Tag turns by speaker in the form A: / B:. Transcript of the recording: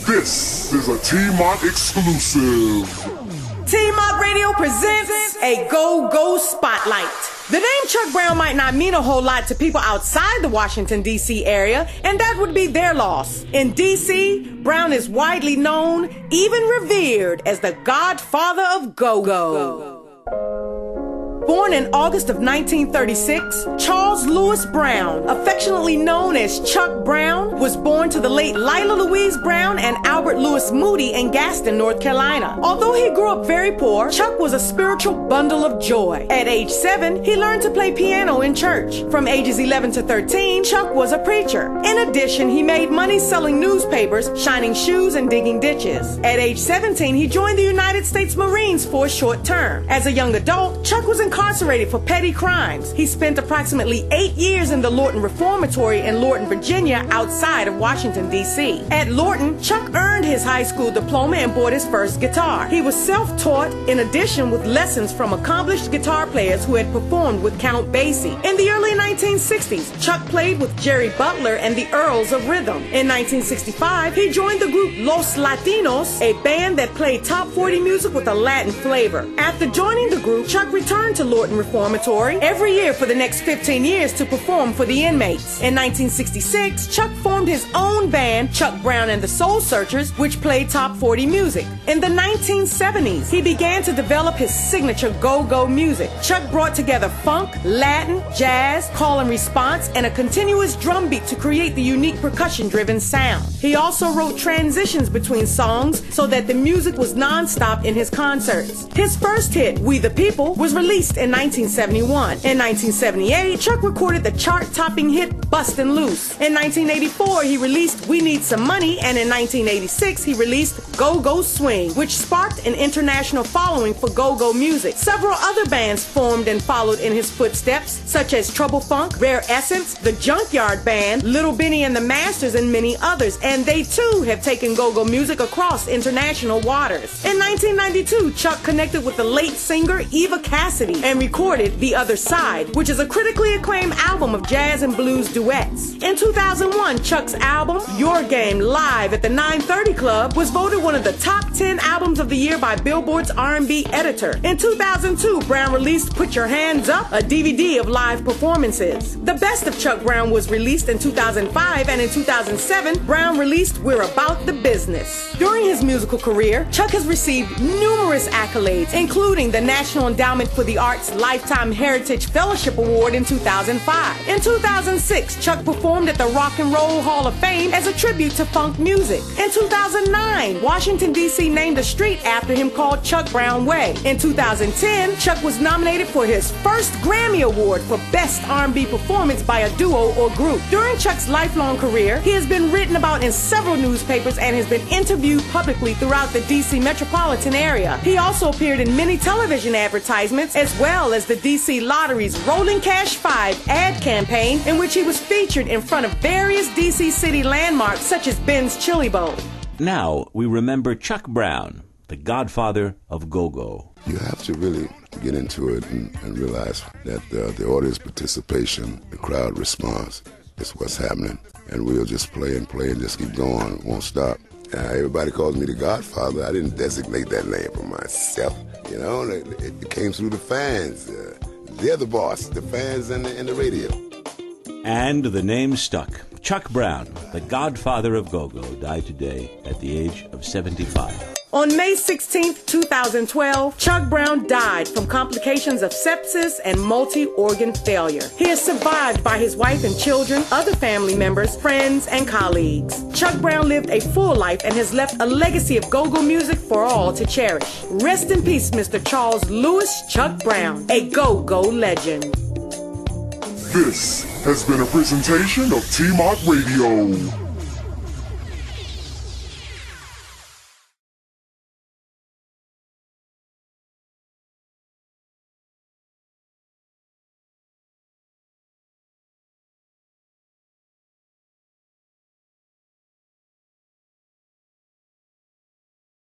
A: This is a T-Mont exclusive.
B: T-Mont Radio presents a Go-Go Spotlight. The name Chuck Brown might not mean a whole lot to people outside the Washington, D.C. area, and that would be their loss. In D.C., Brown is widely known, even revered, as the Godfather of Go-Go. Born in August of 1936, Charles Lewis Brown, affectionately known as Chuck Brown, was born to the late Lila Louise Brown and Albert Lewis Moody in Gaston, North Carolina. Although he grew up very poor, Chuck was a spiritual bundle of joy. At age 7, he learned to play piano in church. From ages 11 to 13, Chuck was a preacher. In addition, he made money selling newspapers, shining shoes, and digging ditches. At age 17, he joined the United States Marines for a short term. As a young adult, Chuck was incarcerated for petty crimes. He spent approximately 8 years in the Lorton Reformatory in Lorton, Virginia, outside of Washington, D.C. At Lorton, Chuck earned his high school diploma and bought his first guitar. He was self-taught, in addition with lessons from accomplished guitar players who had performed with Count Basie. In the early 1960s, Chuck played with Jerry Butler and the Earls of Rhythm. In 1965, he joined the group Los Latinos, a band that played top 40 music with a Latin flavor. After joining the group, Chuck returned to Lorton Reformatory every year for the next 15 years to perform for the inmates. In 1966, Chuck formed his own band, Chuck Brown and the Soul Searchers, which played top 40 music. In the 1970s, he began to develop his signature go-go music. Chuck brought together funk, Latin, jazz, call and response, and a continuous drum beat to create the unique percussion-driven sound. He also wrote transitions between songs so that the music was non-stop in his concerts. His first hit, We the People, was released in 1971. In 1978, Chuck recorded the chart-topping hit Bustin' Loose. In 1984, he released We Need Some Money, and in 1986, he released Go-Go Swing, which sparked an international following for go-go music. Several other bands formed and followed in his footsteps, such as Trouble Funk, Rare Essence, The Junkyard Band, Little Benny and the Masters, and many others, and they too have taken go-go music across international waters. In 1992, Chuck connected with the late singer Eva Cassidy and recorded The Other Side, which is a critically acclaimed album of jazz and blues duets. In 2001, Chuck's album, Your Game Live at the 930 Club, was voted one of the top 10 albums of the year by Billboard's R&B editor. In 2002, Brown released Put Your Hands Up, a DVD of live performances. The Best of Chuck Brown was released in 2005, and in 2007, Brown released We're About the Business. During his musical career, Chuck has received numerous accolades, including the National Endowment for the Arts Lifetime Heritage Fellowship Award in 2005. In 2006, Chuck performed at the Rock and Roll Hall of Fame as a tribute to funk music. In 2009, Washington, D.C. named a street after him called Chuck Brown Way. In 2010, Chuck was nominated for his first Grammy Award for Best R&B Performance by a Duo or Group. During Chuck's lifelong career, he has been written about in several newspapers and has been interviewed publicly throughout the D.C. metropolitan area. He also appeared in many television advertisements, as well as the D.C. Lottery's Rolling Cash 5 ad campaign, in which he was featured in front of various D.C. city landmarks such as Ben's Chili Bowl.
C: Now we remember Chuck Brown, the Godfather of Go-Go.
D: You have to really get into it and realize that the audience participation, the crowd response is what's happening. And we'll just play and just keep going, won't stop. Everybody calls me the Godfather. I didn't designate that name for myself. You know, it came through the fans. They're the boss, the fans and the radio.
C: And the name stuck. Chuck Brown, the Godfather of Go-Go, died today at the age of 75.
B: On May 16, 2012, Chuck Brown died from complications of sepsis and multi-organ failure. He is survived by his wife and children, other family members, friends, and colleagues. Chuck Brown lived a full life and has left a legacy of go-go music for all to cherish. Rest in peace, Mr. Charles Lewis Chuck Brown, a go-go legend.
A: This has been a presentation of T-Mont Radio.